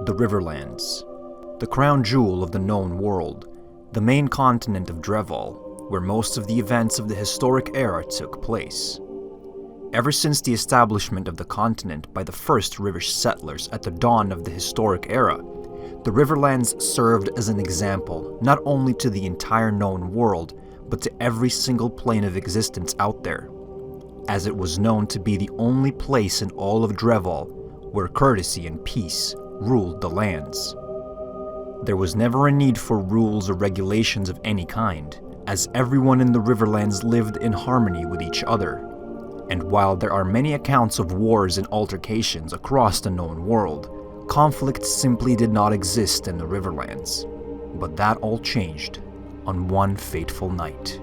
The Riverlands, the crown jewel of the known world, the main continent of Dunwall, where most of the events of the historic era took place. Ever since the establishment of the continent by the first Rivish settlers at the dawn of the historic era, the Riverlands served as an example not only to the entire known world, but to every single plane of existence out there, as it was known to be the only place in all of Dunwall where courtesy and peace ruled the lands. There was never a need for rules or regulations of any kind, as everyone in the Riverlands lived in harmony with each other. And while there are many accounts of wars and altercations across the known world, conflict simply did not exist in the Riverlands. But that all changed on one fateful night.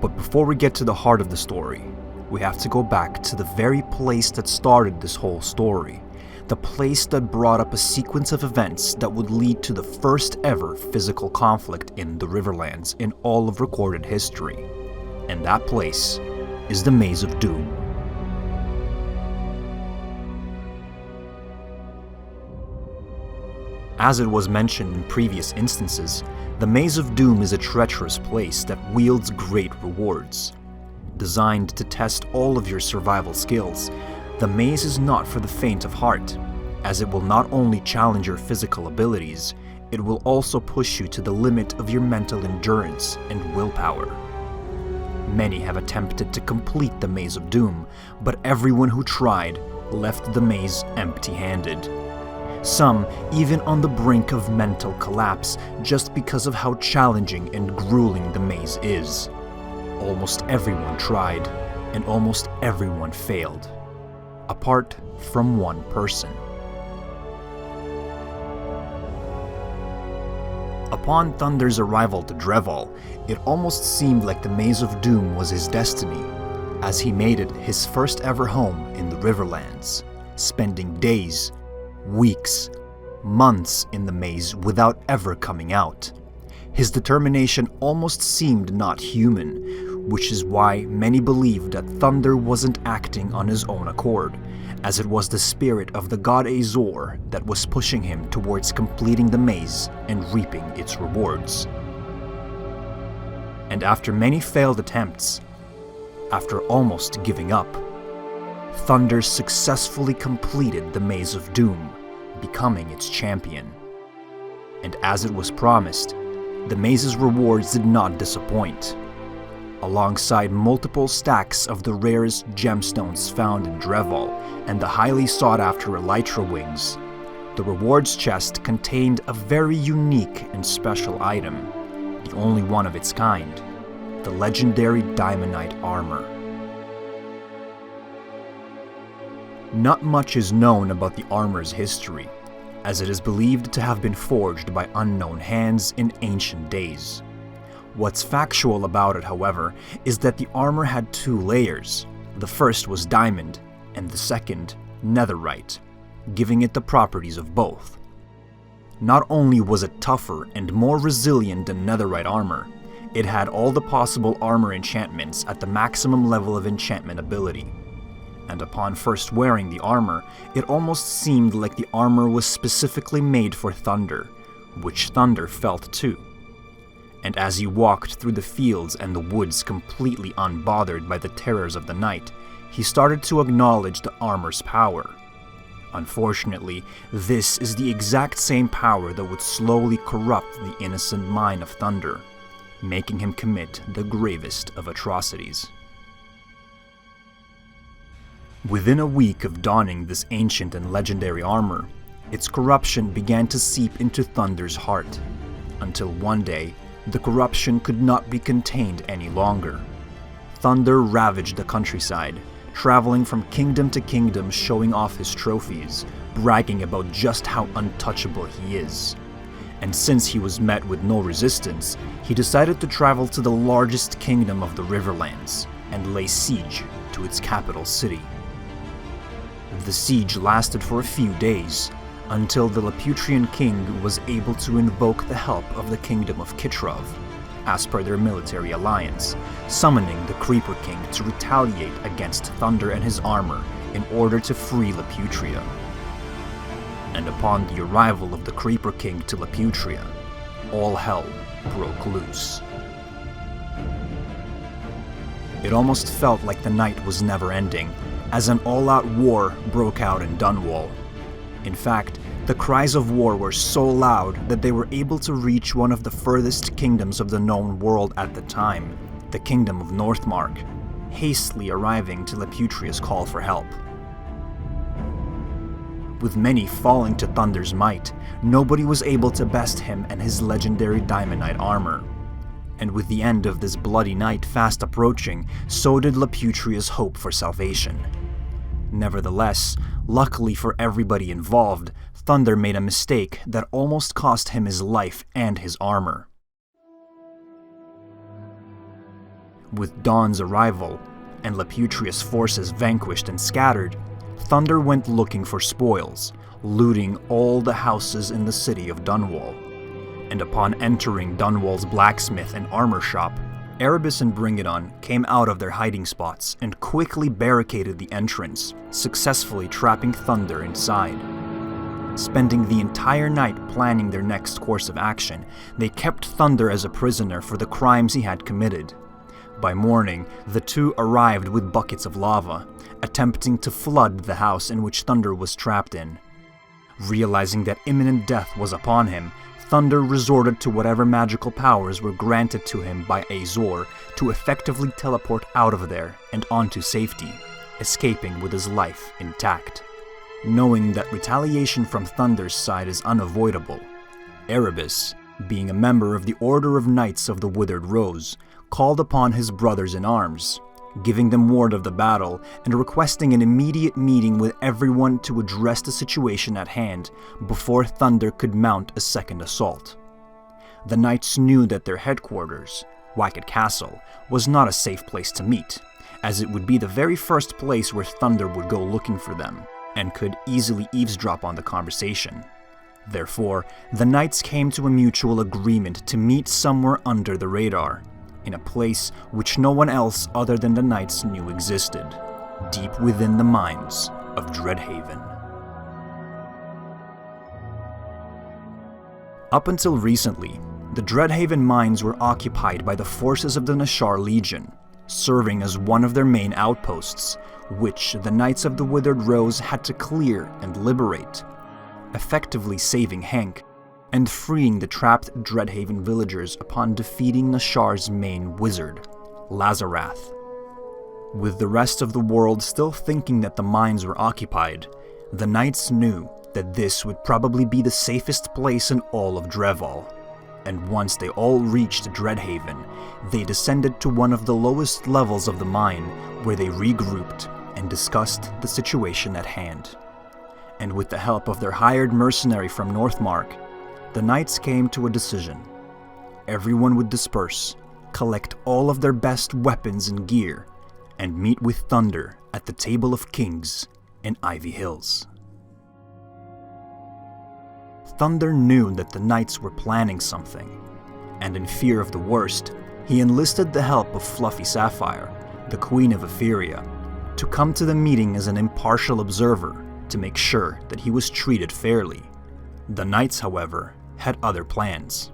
But before we get to the heart of the story, we have to go back to the very place that started this whole story. The place that brought up a sequence of events that would lead to the first ever physical conflict in the Riverlands in all of recorded history. And that place is the Maze of Doom. As it was mentioned in previous instances, the Maze of Doom is a treacherous place that wields great rewards. Designed to test all of your survival skills, the maze is not for the faint of heart, as it will not only challenge your physical abilities, it will also push you to the limit of your mental endurance and willpower. Many have attempted to complete the Maze of Doom, but everyone who tried left the maze empty-handed. Some even on the brink of mental collapse just because of how challenging and grueling the maze is. Almost everyone tried, and almost everyone failed, apart from one person. Upon Thunder's arrival to Dunwall, it almost seemed like the Maze of Doom was his destiny, as he made it his first ever home in the Riverlands, spending days, weeks, months in the maze without ever coming out. His determination almost seemed not human, which is why many believed that Thunder wasn't acting on his own accord, as it was the spirit of the god Azor that was pushing him towards completing the maze and reaping its rewards. And after many failed attempts, after almost giving up, Thunder successfully completed the Maze of Doom, becoming its champion. And as it was promised, the maze's rewards did not disappoint. Alongside multiple stacks of the rarest gemstones found in Dunwall and the highly sought-after elytra wings, the rewards chest contained a very unique and special item, the only one of its kind, the Legendary Diamonite Armor. Not much is known about the armor's history, as it is believed to have been forged by unknown hands in ancient days. What's factual about it, however, is that the armor had two layers. The first was diamond, and the second, netherite, giving it the properties of both. Not only was it tougher and more resilient than netherite armor, it had all the possible armor enchantments at the maximum level of enchantment ability. And upon first wearing the armor, it almost seemed like the armor was specifically made for Thunder, which Thunder felt too. And as he walked through the fields and the woods completely unbothered by the terrors of the night, he started to acknowledge the armor's power. Unfortunately, this is the exact same power that would slowly corrupt the innocent mind of Thunder, making him commit the gravest of atrocities. Within a week of donning this ancient and legendary armor, its corruption began to seep into Thunder's heart, until one day, the corruption could not be contained any longer. Thunder ravaged the countryside, traveling from kingdom to kingdom showing off his trophies, bragging about just how untouchable he is. And since he was met with no resistance, he decided to travel to the largest kingdom of the Riverlands and lay siege to its capital city. The siege lasted for a few days, until the Laputrian king was able to invoke the help of the kingdom of Kitrov, as per their military alliance, summoning the Creeper King to retaliate against Thunder and his armor in order to free Laputria. And upon the arrival of the Creeper King to Laputria, all hell broke loose. It almost felt like the night was never ending, as an all-out war broke out in Dunwall. In fact, the cries of war were so loud that they were able to reach one of the furthest kingdoms of the known world at the time, the Kingdom of Northmark, hastily arriving to Laputria's call for help. With many falling to Thunder's might, nobody was able to best him and his legendary Diamonite armor. And with the end of this bloody night fast approaching, so did Laputria's hope for salvation. Nevertheless, luckily for everybody involved, Thunder made a mistake that almost cost him his life and his armor. With Dawn's arrival, and Laputria's forces vanquished and scattered, Thunder went looking for spoils, looting all the houses in the city of Dunwall. And upon entering Dunwall's blacksmith and armor shop, Erebus and Bring It On came out of their hiding spots and quickly barricaded the entrance, successfully trapping Thunder inside. Spending the entire night planning their next course of action, they kept Thunder as a prisoner for the crimes he had committed. By morning, the two arrived with buckets of lava, attempting to flood the house in which Thunder was trapped in. Realizing that imminent death was upon him, Thunder resorted to whatever magical powers were granted to him by Azor to effectively teleport out of there and onto safety, escaping with his life intact. Knowing that retaliation from Thunder's side is unavoidable, Erebus, being a member of the Order of Knights of the Withered Rose, called upon his brothers-in-arms, giving them word of the battle and requesting an immediate meeting with everyone to address the situation at hand before Thunder could mount a second assault. The knights knew that their headquarters, Wacket Castle, was not a safe place to meet, as it would be the very first place where Thunder would go looking for them, and could easily eavesdrop on the conversation. Therefore, the knights came to a mutual agreement to meet somewhere under the radar, in a place which no one else other than the knights knew existed, deep within the mines of Dreadhaven. Up until recently, the Dreadhaven mines were occupied by the forces of the Nashar Legion, serving as one of their main outposts, which the Knights of the Withered Rose had to clear and liberate, effectively saving Henk and freeing the trapped Dreadhaven villagers upon defeating Nashar's main wizard, Lazarath. With the rest of the world still thinking that the mines were occupied, the Knights knew that this would probably be the safest place in all of Dreval, and once they all reached Dreadhaven, they descended to one of the lowest levels of the mine where they regrouped and discussed the situation at hand. And with the help of their hired mercenary from Northmark, the knights came to a decision. Everyone would disperse, collect all of their best weapons and gear, and meet with Thunder at the Table of Kings in Ivy Hills. Thunder knew that the knights were planning something, and in fear of the worst, he enlisted the help of Fluffy Sapphire, the Queen of Etheria, to come to the meeting as an impartial observer to make sure that he was treated fairly. The knights, however, had other plans.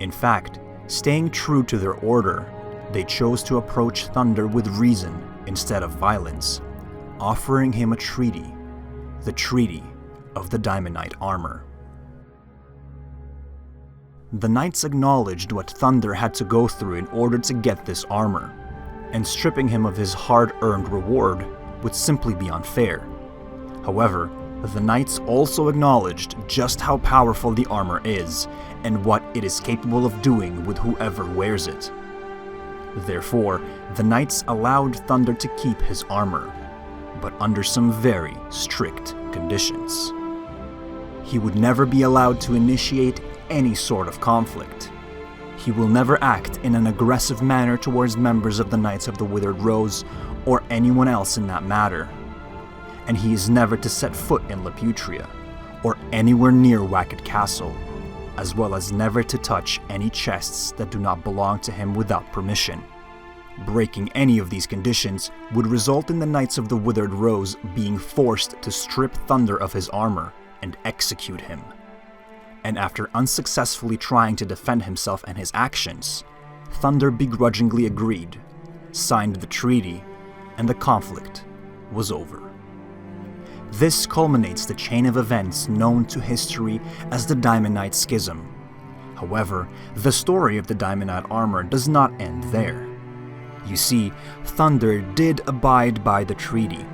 In fact, staying true to their order, they chose to approach Thunder with reason instead of violence, offering him a treaty, the Treaty of the Diamonite Armor. The knights acknowledged what Thunder had to go through in order to get this armor, and stripping him of his hard-earned reward would simply be unfair. However, the knights also acknowledged just how powerful the armor is, and what it is capable of doing with whoever wears it. Therefore, the knights allowed Thunder to keep his armor, but under some very strict conditions. He would never be allowed to initiate any sort of conflict. He will never act in an aggressive manner towards members of the Knights of the Withered Rose or anyone else in that matter. And he is never to set foot in Laputria, or anywhere near Wacket Castle, as well as never to touch any chests that do not belong to him without permission. Breaking any of these conditions would result in the Knights of the Withered Rose being forced to strip Thunder of his armor and execute him. And after unsuccessfully trying to defend himself and his actions, Thunder begrudgingly agreed, signed the treaty, and the conflict was over. This culminates the chain of events known to history as the Diamonite Schism. However, the story of the Diamonite Armor does not end there. You see, Thunder did abide by the treaty,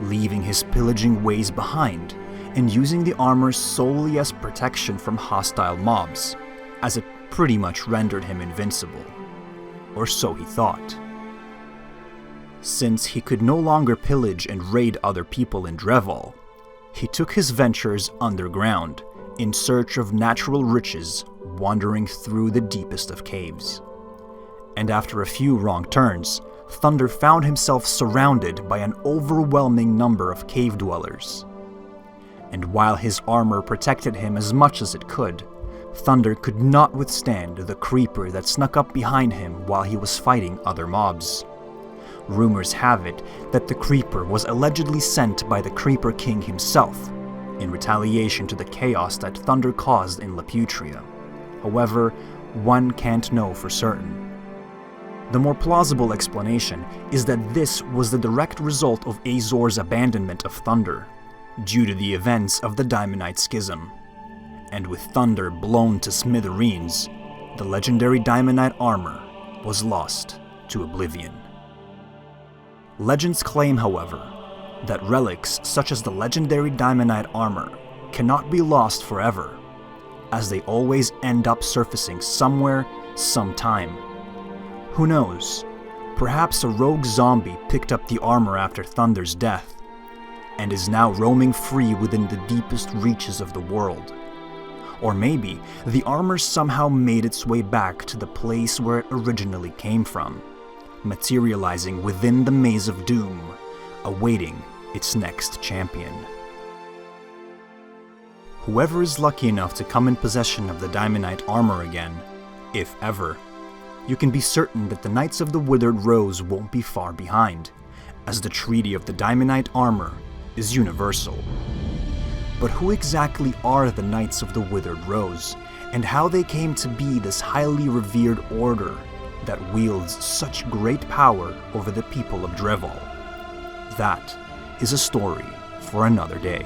leaving his pillaging ways behind and using the armor solely as protection from hostile mobs, as it pretty much rendered him invincible. Or so he thought. Since he could no longer pillage and raid other people in Drevall, he took his ventures underground in search of natural riches, wandering through the deepest of caves. And after a few wrong turns, Thunder found himself surrounded by an overwhelming number of cave dwellers. And while his armor protected him as much as it could, Thunder could not withstand the creeper that snuck up behind him while he was fighting other mobs. Rumors have it that the creeper was allegedly sent by the Creeper King himself, in retaliation to the chaos that Thunder caused in Laputria. However, one can't know for certain. The more plausible explanation is that this was the direct result of Azor's abandonment of Thunder, due to the events of the Diamonite Schism. And with Thunder blown to smithereens, the legendary Diamonite Armor was lost to oblivion. Legends claim, however, that relics such as the legendary Diamonite Armor cannot be lost forever, as they always end up surfacing somewhere, sometime. Who knows, perhaps a rogue zombie picked up the armor after Thunder's death, and is now roaming free within the deepest reaches of the world. Or maybe the armor somehow made its way back to the place where it originally came from, materializing within the Maze of Doom, awaiting its next champion. Whoever is lucky enough to come in possession of the Diamonite Armor again, if ever, you can be certain that the Knights of the Withered Rose won't be far behind, as the Treaty of the Diamonite Armor is universal. But who exactly are the Knights of the Withered Rose, and how they came to be this highly revered order that wields such great power over the people of Drevall? That is a story for another day.